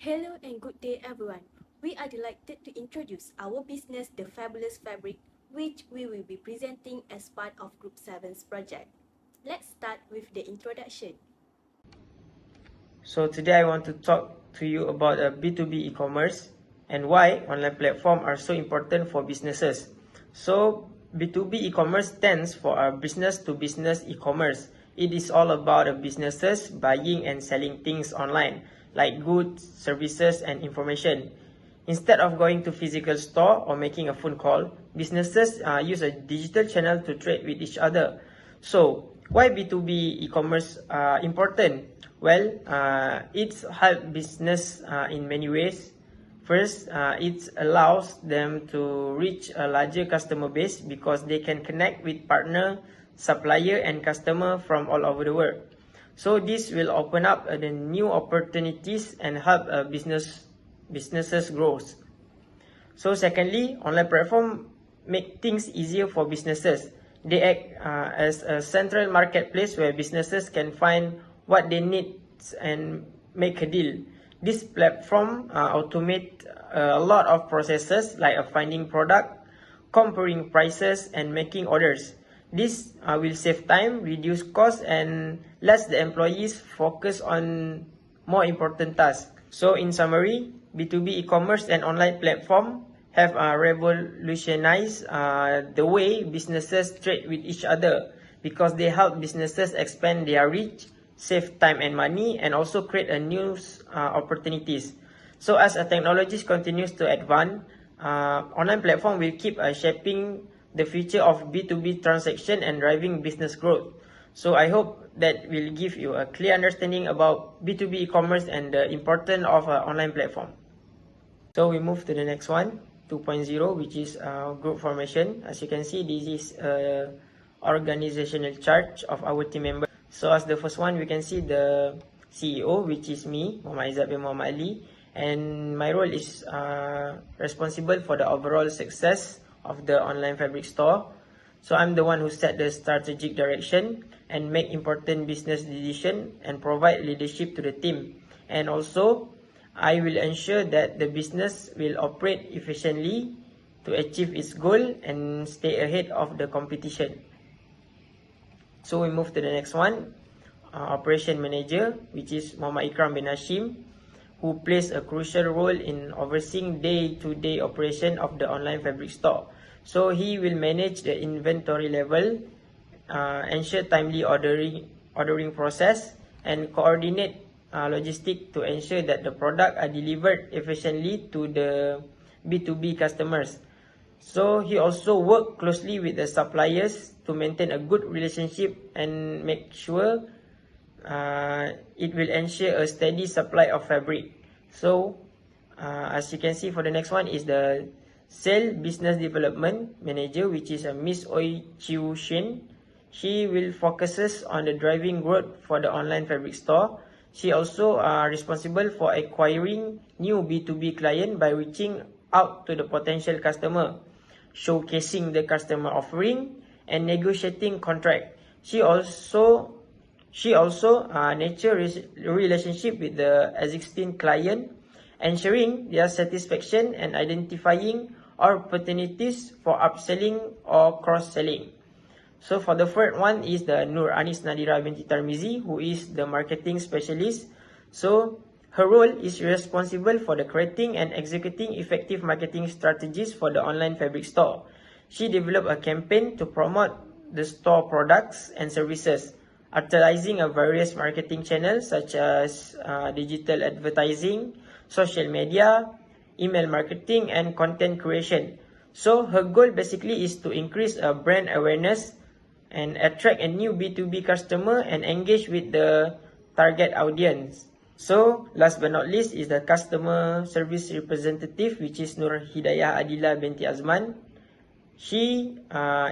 Hello and good day everyone. We are delighted to introduce our business The Fabulous Fabric, which we will be presenting as part of Group 7's project. Let's start with the introduction. So today I want to talk to you about B2B e-commerce and why online platforms are so important for businesses. So B2B e-commerce stands for business-to-business e-commerce. It is all about businesses buying and selling things online, like goods, services, and information. Instead of going to physical store or making a phone call, businesses use a digital channel to trade with each other. So, why B2B e-commerce important? Well, it's help business in many ways. First, it allows them to reach a larger customer base because they can connect with partner, supplier, and customer from all over the world. So this will open up the new opportunities and help businesses grow. So secondly, online platform make things easier for businesses. They act as a central marketplace where businesses can find what they need and make a deal. This platform automate a lot of processes like finding product, comparing prices, and making orders. This will save time, reduce costs, and let the employees focus on more important tasks. So in summary, B2B e-commerce and online platform have revolutionized the way businesses trade with each other because they help businesses expand their reach, save time and money, and also create a new opportunities. So as a technology continues to advance, online platform will keep shaping the future of B2B transaction and driving business growth. So I hope that will give you a clear understanding about B2B e-commerce and the importance of online platform. So we move to the next one, 2.0, which is group formation. As you can see, this is organizational chart of our team members. So as the first one, we can see the CEO, which is me, Muhammad Izzat bin Muhammad Ali, and my role is responsible for the overall success of the online fabric store. So I'm the one who set the strategic direction and make important business decisions and provide leadership to the team. And also, I will ensure that the business will operate efficiently to achieve its goal and stay ahead of the competition. So we move to the next one, operation manager, which is Muhammad Ikram bin Hashim, who plays a crucial role in overseeing day-to-day operation of the online fabric store. So he will manage the inventory level, ensure timely ordering process, and coordinate logistics to ensure that the product are delivered efficiently to the B2B customers. So he also work closely with the suppliers to maintain a good relationship and make sure it will ensure a steady supply of fabric. So as you can see, for the next one is the Sales Business Development Manager, which is Miss Oi Chiu Shin. She will focuses on the driving growth for the online fabric store. She also responsible for acquiring new B2B client by reaching out to the potential customer, showcasing the customer offering, and negotiating contract. She also nurture relationship with the existing client, ensuring their satisfaction and identifying opportunities for upselling or cross-selling. So for the third one is the Nur Anis Nadira binti Tarmizi, who is the marketing specialist. So her role is responsible for the creating and executing effective marketing strategies for the online fabric store. She developed a campaign to promote the store products and services, utilizing various marketing channels such as digital advertising, social media, email marketing, and content creation. So her goal basically is to increase brand awareness and attract a new B2B customer and engage with the target audience. So last but not least is the customer service representative, which is Nur Hidayah Adila binti Azman. She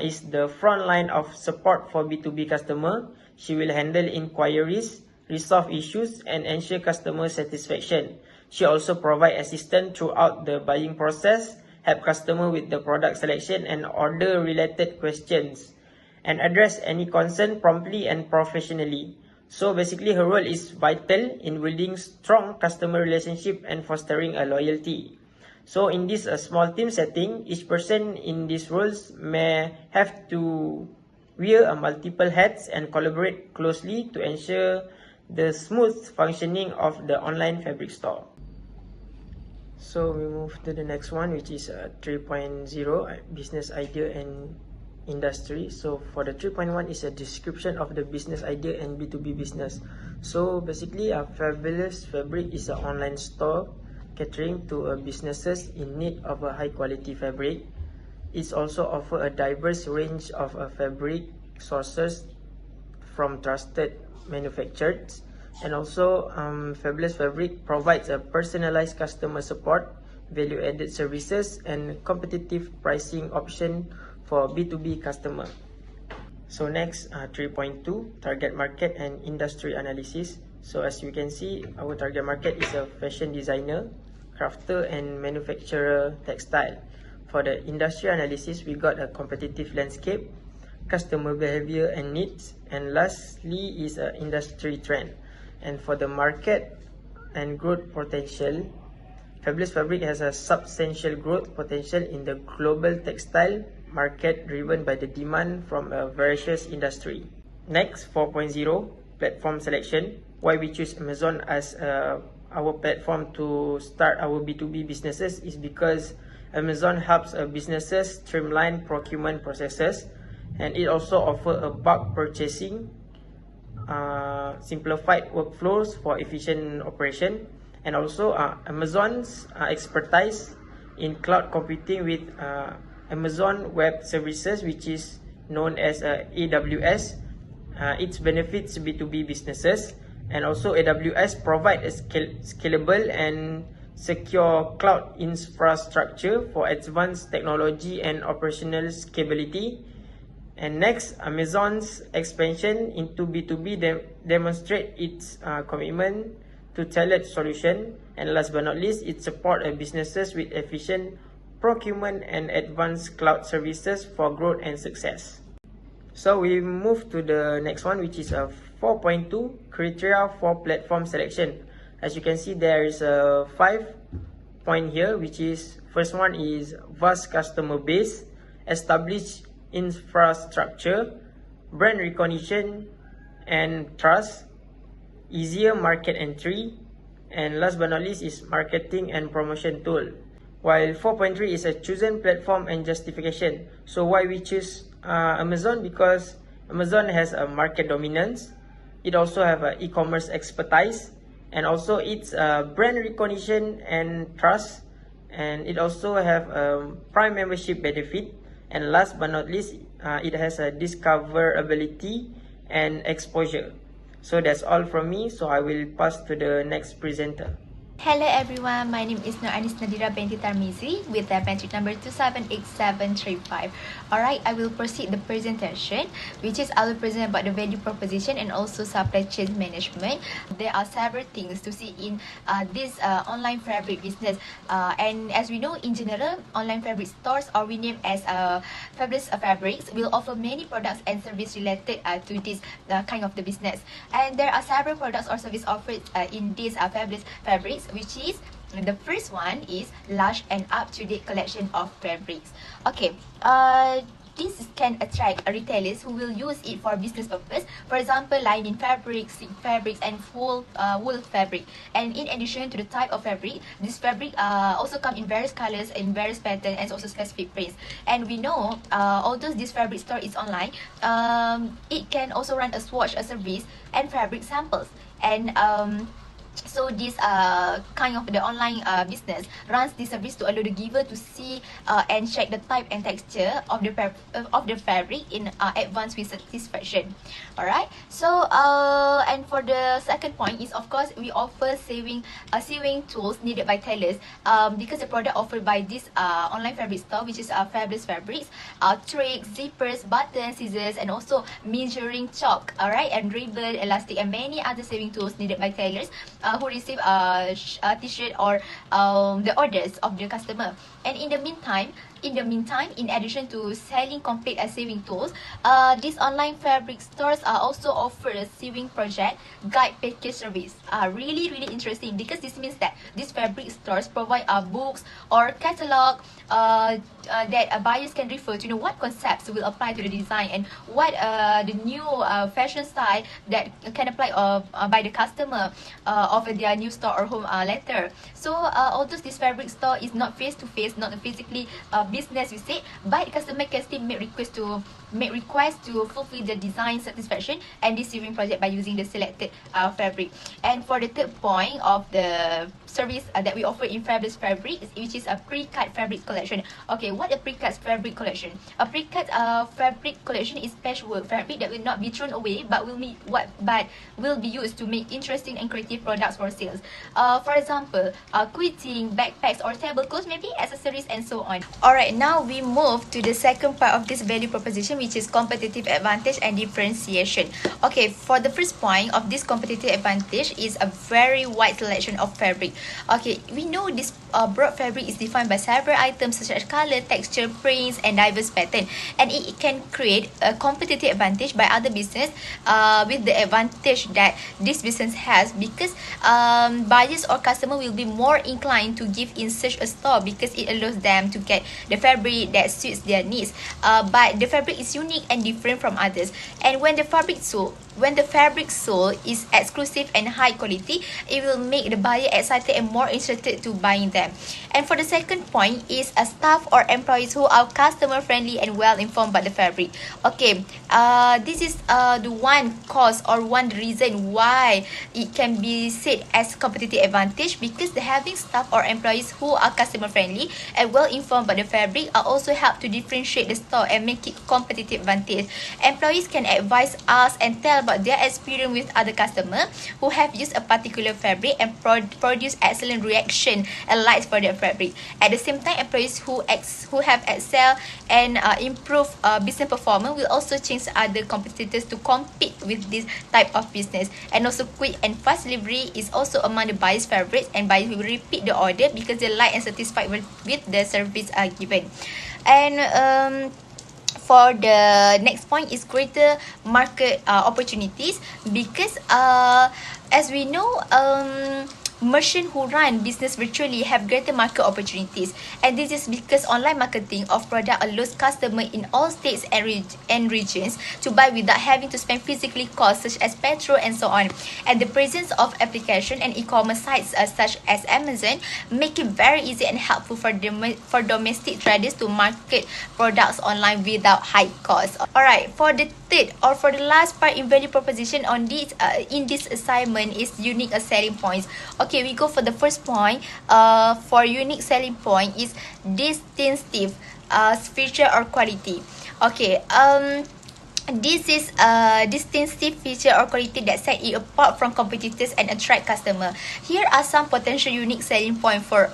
is the front line of support for B2B customer. She will handle inquiries, resolve issues, and ensure customer satisfaction. She also provide assistance throughout the buying process, help customer with the product selection and order related questions, and address any concern promptly and professionally. So basically, her role is vital in building strong customer relationship and fostering a loyalty. So in this small team setting, each person in these roles may have to wear multiple hats and collaborate closely to ensure the smooth functioning of the online fabric store. So we move to the next one, which is 3.0, business idea and industry. So for the 3.1 is a description of the business idea and B2B business. So basically, a Fabulous Fabric is an online store catering to businesses in need of a high quality fabric. It's also offer a diverse range of fabric sources from trusted manufacturers. And also, Fabulous Fabric provides a personalized customer support, value-added services, and competitive pricing option for B2B customer. So next, 3.2, target market and industry analysis. So as you can see, our target market is a fashion designer, crafter, and manufacturer textile. For the industry analysis, we got a competitive landscape, customer behavior and needs, and lastly is an industry trend. And for the market and growth potential, Fabulous Fabric has a substantial growth potential in the global textile market driven by the demand from a various industry. Next, 4.0, platform selection. Why we choose Amazon as our platform to start our B2B businesses is because Amazon helps businesses streamline procurement processes, and it also offers a bulk purchasing, simplified workflows for efficient operation, and also Amazon's expertise in cloud computing with Amazon Web Services, which is known as AWS. Its benefits B2B businesses, and also AWS provide a scalable and secure cloud infrastructure for advanced technology and operational scalability. And next, Amazon's expansion into B2B demonstrate its commitment to tailored solution. And last but not least, it support businesses with efficient procurement and advanced cloud services for growth and success. So we move to the next one, which is a 4.2, criteria for platform selection. As you can see, there is a 5 point here, which is first one is vast customer base, established infrastructure, brand recognition and trust, easier market entry, and last but not least is marketing and promotion tool. While 4.3 is a chosen platform and justification. So why we choose Amazon? Because Amazon has a market dominance. It also have a e-commerce expertise, and also its brand recognition and trust, and it also have a Prime membership benefit. And last but not least, it has a discoverability and exposure. So that's all from me. So I will pass to the next presenter. Hello everyone, my name is Anis Nadira binti Tarmizi with the metric number 278735. Alright, I will proceed the presentation, which is I will present about the value proposition and also supply chain management. There are several things to see in this online fabric business, and as we know, in general, online fabric stores, or we name as Fabulous Fabrics, will offer many products and service related to this kind of the business. And there are several products or service offered in this Fabulous Fabrics, which is the first one is large and up-to-date collection of fabrics. Okay, this can attract retailers who will use it for business purpose. For example, lining fabrics, silk fabrics, and wool fabric. And in addition to the type of fabric, this fabric also come in various colors, in various patterns, and also specific prints. And we know, although this fabric store is online, it can also run a swatch, a service, and fabric samples. And so this kind of the online business runs this service to allow the giver to see and check the type and texture of the fabric in advance with satisfaction. Alright, so and for the second point is, of course, we offer sewing tools needed by tailors, because the product offered by this online fabric store, which is Fabulous Fabrics, tricks, zippers, buttons, scissors, and also measuring chalk, alright, and ribbon, elastic, and many other sewing tools needed by tailors who receive a t-shirt or the orders of the customer. And in the meantime, In the meantime, in addition to selling complete sewing tools, these online fabric stores also offer a sewing project guide package service. Really interesting, because this means that these fabric stores provide books or catalog that buyers can refer to know what concepts will apply to the design and what the new fashion style that can apply by the customer of their new store or home later. So although this fabric store is not face to face, not a physically business, you say, but the customer can still make requests to fulfill the design satisfaction and this sewing project by using the selected fabric. And for the third point of the service that we offer in Fabulous Fabric, which is a pre-cut fabric collection. Okay, what a pre-cut fabric collection? A pre-cut fabric collection is patchwork fabric that will not be thrown away, but will be used to make interesting and creative products for sales. For example, quilting, backpacks, or tablecloths, maybe accessories, and so on. Alright, now we move to the second part of this value proposition, which is competitive advantage and differentiation. Okay, for the first point of this competitive advantage is a very wide selection of fabric. Okay, we know this broad fabric is defined by several items such as color, texture, prints, and diverse pattern, and it can create a competitive advantage by other business with the advantage that this business has, because buyers or customer will be more inclined to give in such a store because it allows them to get the fabric that suits their needs, but the fabric is unique and different from others. And when the fabric sold is exclusive and high quality, it will make the buyer excited and more interested to buying them. And for the second point is a staff or employees who are customer friendly and well informed about the fabric. Okay, this is the one cause or one reason why it can be said as competitive advantage, because the having staff or employees who are customer friendly and well informed about the fabric are also help to differentiate the store and make it competitive advantage. Employees can advise us and tell about their experience with other customers who have used a particular fabric and produce excellent reaction and likes for their fabric. At the same time, employees who have excelled and improved business performance will also change other competitors to compete with this type of business. And also, quick and fast delivery is also among the buyers' favorites, and buyers will repeat the order because they like and satisfied with the service given. And for the next point is greater market opportunities, because as we know, merchants who run business virtually have greater market opportunities, and this is because online marketing of product allows customers in all states and regions to buy without having to spend physically costs such as petrol and so on. And the presence of application and e-commerce sites such as Amazon make it very easy and helpful for domestic traders to market products online without high costs. Alright, for the third or for the last part in value proposition on this in this assignment is unique selling points. Okay, we go for the first point. For unique selling point is distinctive feature or quality. Okay, this is a distinctive feature or quality that set it apart from competitors and attract customer. Here are some potential unique selling point for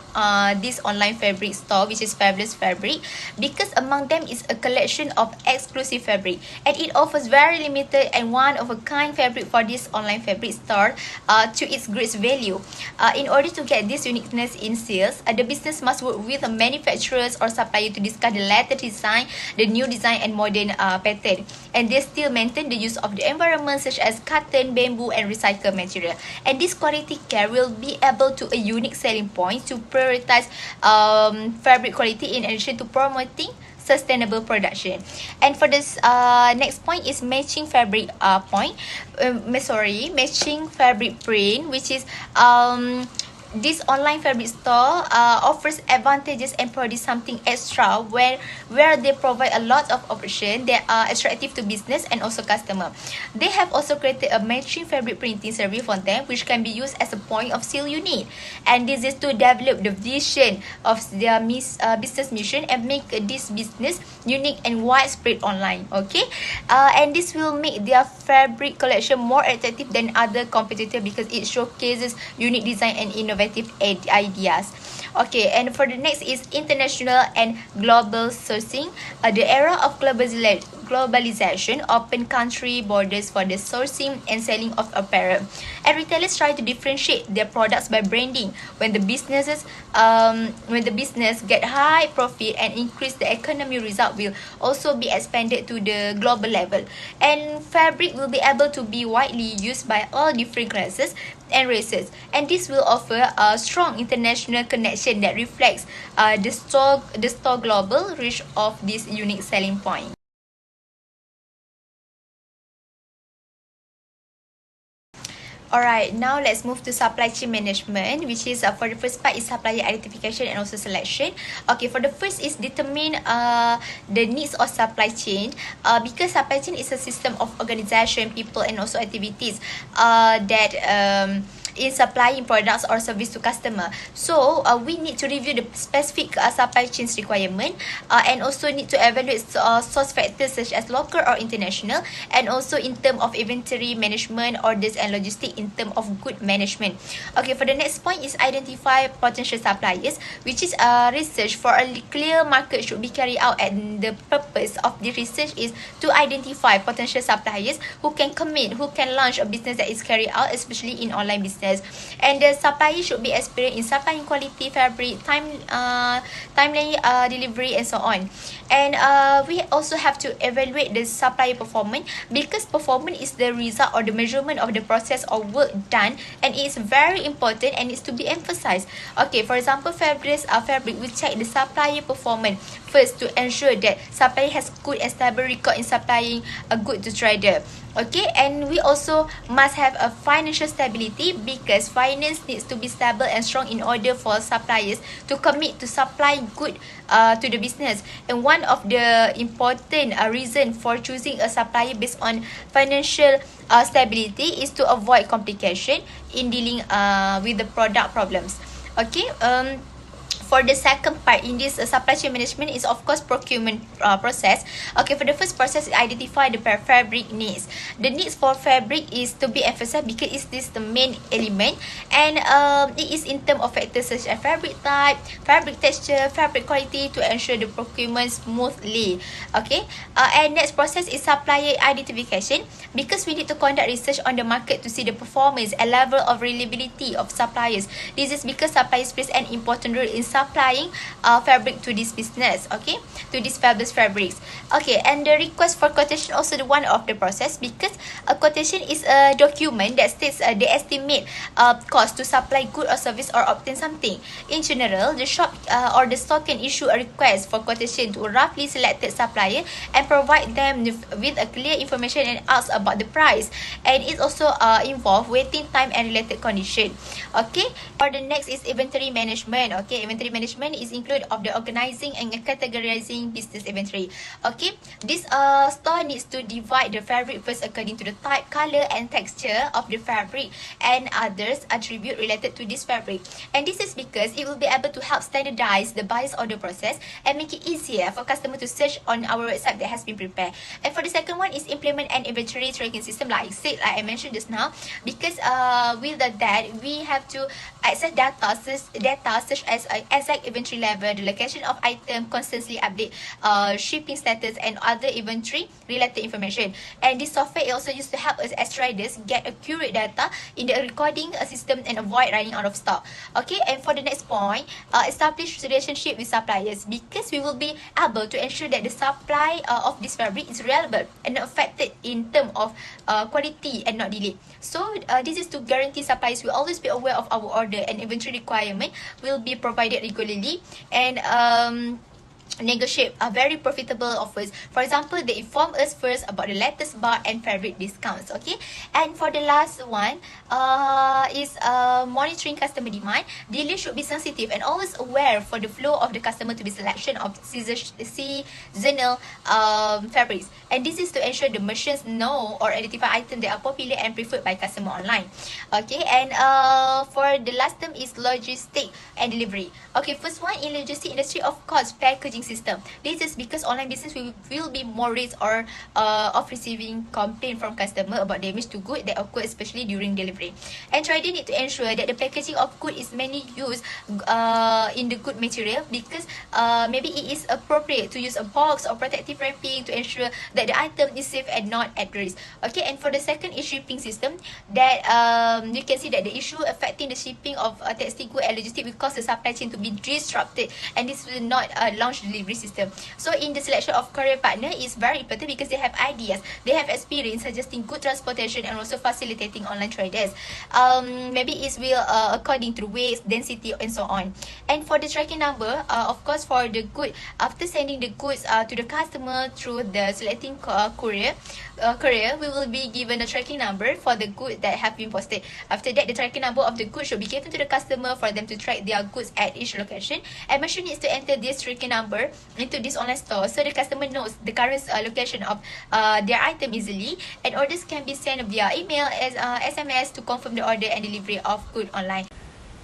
this online fabric store, which is Fabulous Fabric, because among them is a collection of exclusive fabric, and it offers very limited and one-of-a-kind fabric for this online fabric store to its great value. In order to get this uniqueness in sales, the business must work with the manufacturers or supplier to discuss the latest design, the new design, and modern pattern. And they still maintain the use of the environment such as cotton, bamboo, and recycled material. And this quality care will be able to a unique selling point to prioritize fabric quality in addition to promoting sustainable production. And for this next point is matching fabric matching fabric print, which is this online fabric store offers advantages and produce something extra where they provide a lot of options that are attractive to business and also customer. They have also created a matching fabric printing service for them, which can be used as a point of sale unit. And this is to develop the vision of their business mission and make this business unique and widespread online. Okay, and this will make their fabric collection more attractive than other competitors because it showcases unique design and innovative ideas. Okay, and for the next is international and global sourcing. The era of globalization open country borders for the sourcing and selling of apparel. And retailers try to differentiate their products by branding. When the business get high profit and increase the economy result will also be expanded to the global level. And fabric will be able to be widely used by all different classes and races, and this will offer a strong international connection that reflects the store global reach of this unique selling point. Alright, now let's move to supply chain management, which is for the first part is supplier identification and also selection. Okay, for the first is determine the needs of supply chain. Because supply chain is a system of organization, people, and also activities that in supplying products or service to customer. So we need to review the specific supply chains requirement and also need to evaluate source factors such as local or international, and also in terms of inventory management, orders and logistics in terms of good management. Okay, for the next point is identify potential suppliers, which is research for a clear market should be carried out, and the purpose of the research is to identify potential suppliers who can commit, who can launch a business that is carried out, especially in online business. And the supplier should be experienced in supplying quality fabric, timely delivery and so on. And we also have to evaluate the supplier performance, because performance is the result or the measurement of the process or work done, and it is very important and needs to be emphasized. Okay, for example, fabric we check the supplier performance first to ensure that supplier has good and stable record in supplying a good to trader. Okay, and we also must have a financial stability, because finance needs to be stable and strong in order for suppliers to commit to supply good to the business. And one of the important reason for choosing a supplier based on financial stability is to avoid complication in dealing with the product problems. Okay, for the second part in this supply chain management is of course procurement process. Okay, for the first process, identify the fabric needs. The needs for fabric is to be emphasized because is this the main element, and it is in terms of factors such as fabric type, fabric texture, fabric quality to ensure the procurement smoothly. Okay, and next process is supplier identification, because we need to conduct research on the market to see the performance and level of reliability of suppliers. This is because suppliers plays an important role in supplying fabric to this business, okay, to these fabulous fabrics. Okay, and the request for quotation also the one of the process, because a quotation is a document that states the estimate cost to supply good or service or obtain something. In general, the shop or the store can issue a request for quotation to roughly selected supplier and provide them with a clear information and ask about the price, and it also involve waiting time and related condition. Okay, for the next is inventory management. Okay, inventory management is include of the organizing and categorizing business inventory. Okay, this store needs to divide the fabric first according to the type, color and texture of the fabric and others attribute related to this fabric. And this is because it will be able to help standardize the buyer's order process and make it easier for customer to search on our website that has been prepared. And for the second one is implement an inventory tracking system, like I mentioned just now, because with that we have to access data such as exact inventory level, the location of item, constantly update shipping status and other inventory related information. And this software is also used to help us as traders get accurate data in the recording system and avoid running out of stock. Okay, and for the next point, establish relationship with suppliers, because we will be able to ensure that the supply of this fabric is reliable and not affected in terms of quality and not delayed. So this is to guarantee suppliers will always be aware of our order and inventory requirement will be provided regularly, and negotiate very profitable offers. For example, they inform us first about the latest bar and fabric discounts. Okay, and for the last one is monitoring customer demand. Dealers should be sensitive and always aware for the flow of the customer to be selection of seasonal fabrics, and this is to ensure the merchants know or identify items that are popular and preferred by customer online. Okay, and for the last term is logistic and delivery. Okay, first one in logistic industry, of course, packaging system. This is because online business will be more risk or of receiving complaint from customer about damage to good that occur especially during delivery. And trader need to ensure that the packaging of good is mainly used in the good material, because maybe it is appropriate to use a box or protective wrapping to ensure that the item is safe and not at risk. Okay, and for the second is shipping system, that you can see that the issue affecting the shipping of textile good and logistic will cause the supply chain to be disrupted, and this will not launch delivery system. So in the selection of courier partner is very important because they have ideas, they have experience suggesting good transportation and also facilitating online traders. Maybe it will according to weight, density, and so on. And for the tracking number, of course, for the good, after sending the goods to the customer through the selecting courier, we will be given a tracking number for the good that have been posted. After that, the tracking number of the goods should be given to the customer for them to track their goods at each location. And machine needs to enter this tracking number into this online store so the customer knows the current location of their item easily, and orders can be sent via email as SMS to confirm the order and delivery of good online.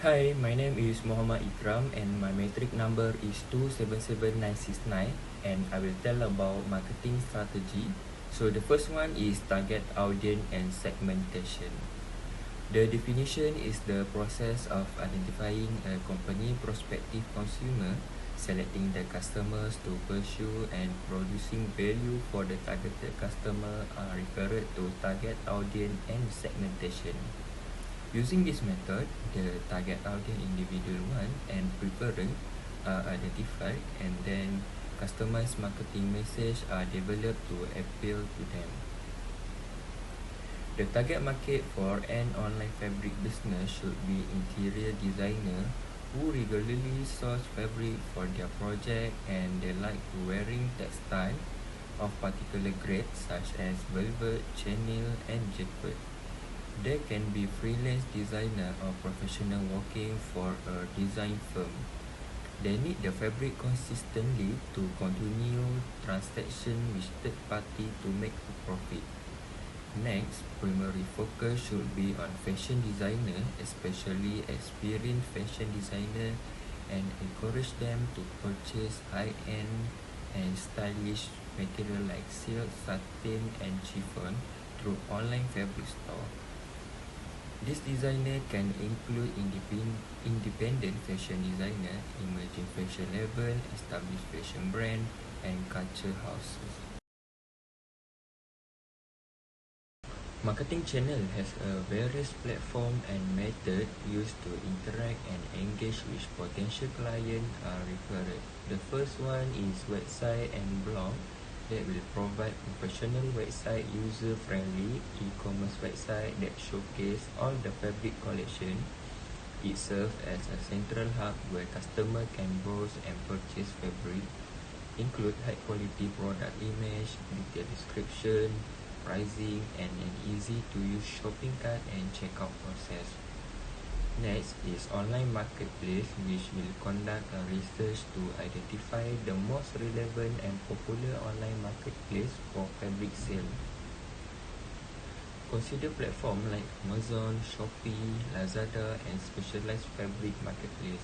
Hi, my name is Muhammad Ikram and my metric number is 277969, and I will tell about marketing strategy. So the first one is target audience and segmentation. The definition is the process of identifying a company prospective consumer, selecting the customers to pursue, and producing value for the targeted customer are referred to target audience and segmentation. Using this method, the target audience individual one and preference are identified, and then customized marketing message are developed to appeal to them. The target market for an online fabric business should be interior designer who regularly source fabric for their project and they like to wearing textile of particular grades such as velvet, chenille, and jacket. There can be freelance designer or professional working for a design firm. They need the fabric consistently to continue transaction with third party to make a profit. Next, primary focus should be on fashion designer, especially experienced fashion designer, and encourage them to purchase high-end and stylish material like silk, satin, and chiffon through online fabric store. This designer can include independent fashion designer, emerging fashion label, established fashion brand, and culture houses. Marketing channel has a various platform and method used to interact and engage with potential client are referred. The first one is website and blog that will provide professional website, user-friendly e-commerce website that showcase all the fabric collection. It serves as a central hub where customer can browse and purchase fabric, include high-quality product image, detailed description, pricing, and an easy-to-use shopping cart and checkout process. Next is online marketplace, which will conduct a research to identify the most relevant and popular online marketplace for fabric sale. Consider platforms like Amazon, Shopee, Lazada, and specialized fabric marketplace.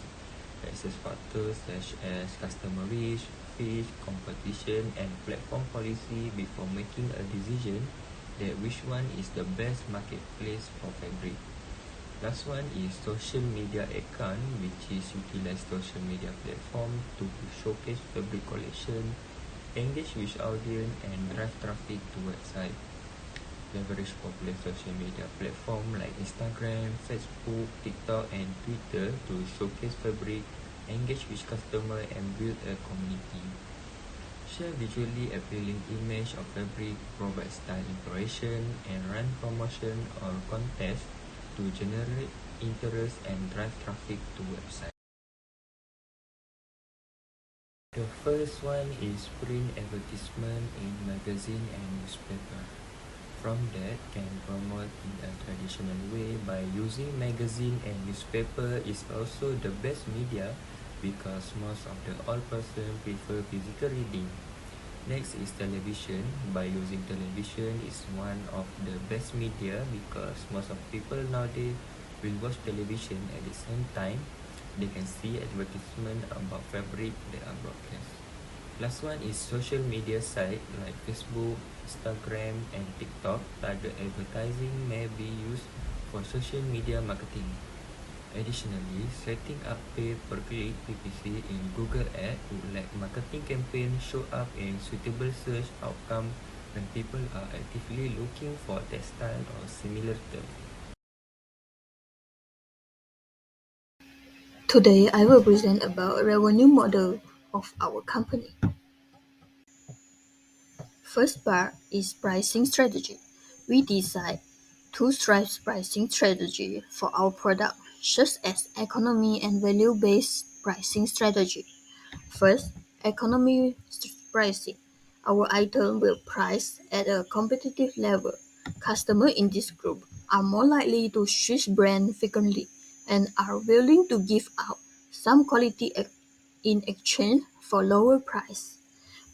Access factors such as customer reach, fees, competition, and platform policy before making a decision that which one is the best marketplace for fabric. Last one is social media account, which is utilize social media platform to showcase fabric collection, engage with audience, and drive traffic to website. Leverage popular social media platform like Instagram, Facebook, TikTok, and Twitter to showcase fabric, engage with customer, and build a community. Share visually appealing image of fabric, provide style inspiration, and run promotion or contest to generate interest and drive traffic to website. The first one is print advertisement in magazine and newspaper. From that, can promote in a traditional way by using magazine and newspaper is also the best media because most of the old person prefer physical reading. Next is television. By using television is one of the best media because most of people nowadays will watch television at the same time. They can see advertisement about fabric that are broadcast. Last one is social media site like Facebook, Instagram, and TikTok. Target advertising may be used for social media marketing. Additionally, setting up pay per click PPC in Google Ads would let marketing campaigns show up in suitable search outcome when people are actively looking for textile or similar terms. Today I will present about revenue model of our company. First part is pricing strategy. We decide two stripes pricing strategy for our product, such as economy and value-based pricing strategy. First, economy pricing. Our item will price at a competitive level. Customers in this group are more likely to switch brand frequently and are willing to give out some quality in exchange for lower price.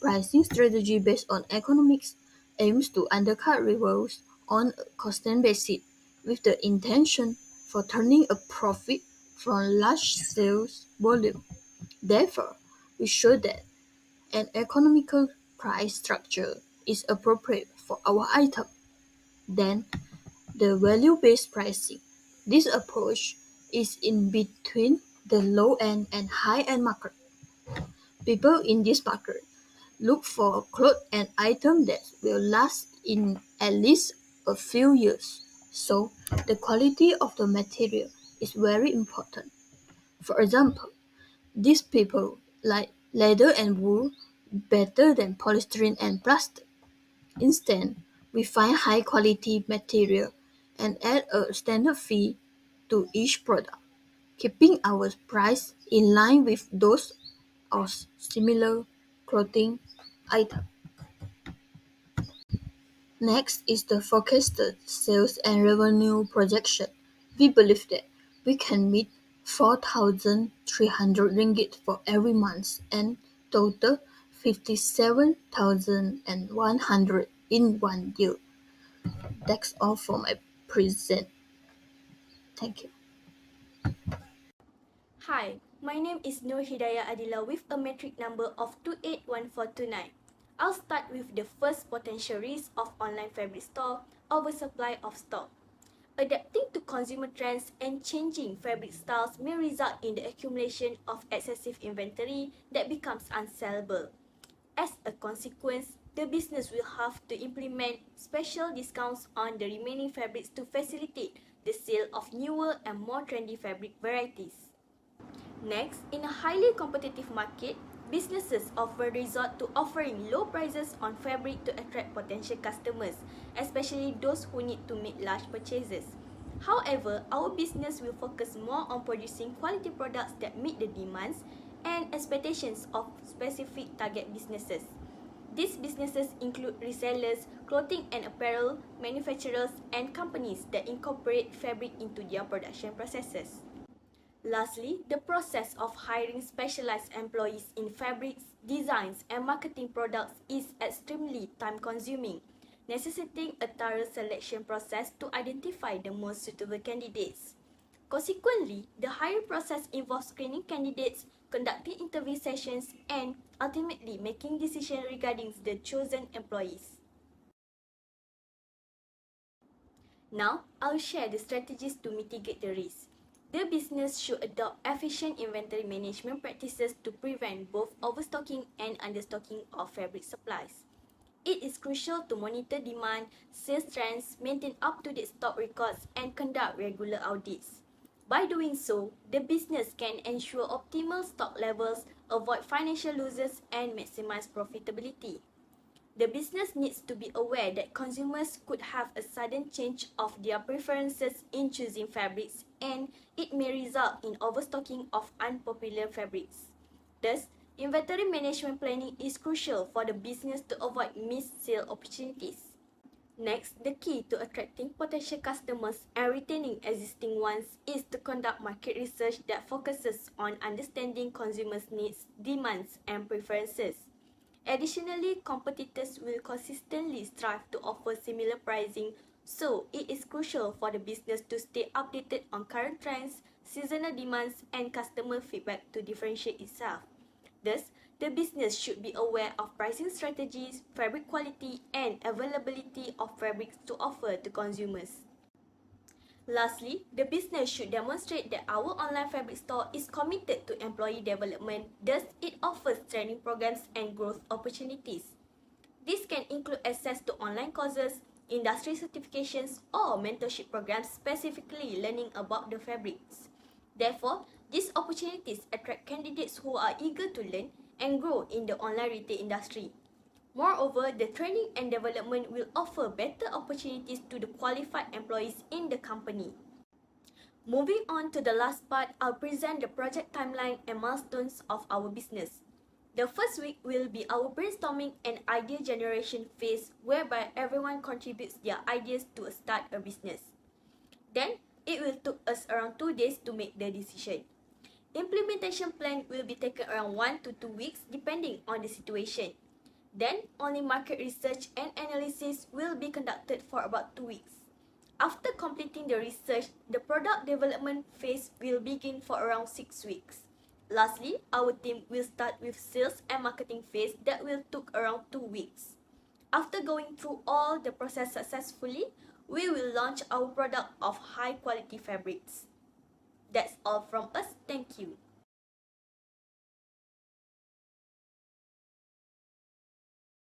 Pricing strategy based on economics aims to undercut rivals on a constant basis with the intention for turning a profit from large sales volume. Therefore, we show that an economical price structure is appropriate for our item. Then, the value-based pricing. This approach is in between the low-end and high-end market. People in this market look for clothes and items that will last in at least a few years. So, the quality of the material is very important. For example, these people like leather and wool better than polystyrene and plastic. Instead, we find high quality material and add a standard fee to each product, keeping our price in line with those of similar clothing items. Next is the forecasted sales and revenue projection. We believe that we can meet 4,300 ringgit for every month and total 57,100 in 1 year. That's all for my present. Thank you. Hi, my name is Nur Hidayah Adila with a metric number of 281429. I'll start with the first potential risk of online fabric store, oversupply of stock. Adapting to consumer trends and changing fabric styles may result in the accumulation of excessive inventory that becomes unsellable. As a consequence, the business will have to implement special discounts on the remaining fabrics to facilitate the sale of newer and more trendy fabric varieties. Next, in a highly competitive market, businesses often resort to offering low prices on fabric to attract potential customers, especially those who need to make large purchases. However, our business will focus more on producing quality products that meet the demands and expectations of specific target businesses. These businesses include resellers, clothing and apparel manufacturers, and companies that incorporate fabric into their production processes. Lastly, the process of hiring specialized employees in fabrics, designs, and marketing products is extremely time-consuming, necessitating a thorough selection process to identify the most suitable candidates. Consequently, the hiring process involves screening candidates, conducting interview sessions, and ultimately making decisions regarding the chosen employees. Now, I'll share the strategies to mitigate the risk. The business should adopt efficient inventory management practices to prevent both overstocking and understocking of fabric supplies. It is crucial to monitor demand, sales trends, maintain up-to-date stock records, and conduct regular audits. By doing so, the business can ensure optimal stock levels, avoid financial losses, and maximize profitability. The business needs to be aware that consumers could have a sudden change of their preferences in choosing fabrics, and it may result in overstocking of unpopular fabrics. Thus, inventory management planning is crucial for the business to avoid missed sale opportunities. Next, the key to attracting potential customers and retaining existing ones is to conduct market research that focuses on understanding consumers' needs, demands, and preferences. Additionally, competitors will consistently strive to offer similar pricing, so it is crucial for the business to stay updated on current trends, seasonal demands, and customer feedback to differentiate itself. Thus, the business should be aware of pricing strategies, fabric quality, and availability of fabrics to offer to consumers. Lastly, the business should demonstrate that our online fabric store is committed to employee development, thus it offers training programs and growth opportunities. This can include access to online courses, industry certifications, or mentorship programs specifically learning about the fabrics. Therefore, these opportunities attract candidates who are eager to learn and grow in the online retail industry. Moreover, the training and development will offer better opportunities to the qualified employees in the company. Moving on to the last part, I'll present the project timeline and milestones of our business. The first week will be our brainstorming and idea generation phase, whereby everyone contributes their ideas to start a business. Then, it will take us around 2 days to make the decision. Implementation plan will be taken around 1 to 2 weeks depending on the situation. Then, only market research and analysis will be conducted for about 2 weeks. After completing the research, the product development phase will begin for around 6 weeks. Lastly, our team will start with sales and marketing phase that will take around 2 weeks. After going through all the process successfully, we will launch our product of high quality fabrics. That's all from us. Thank you.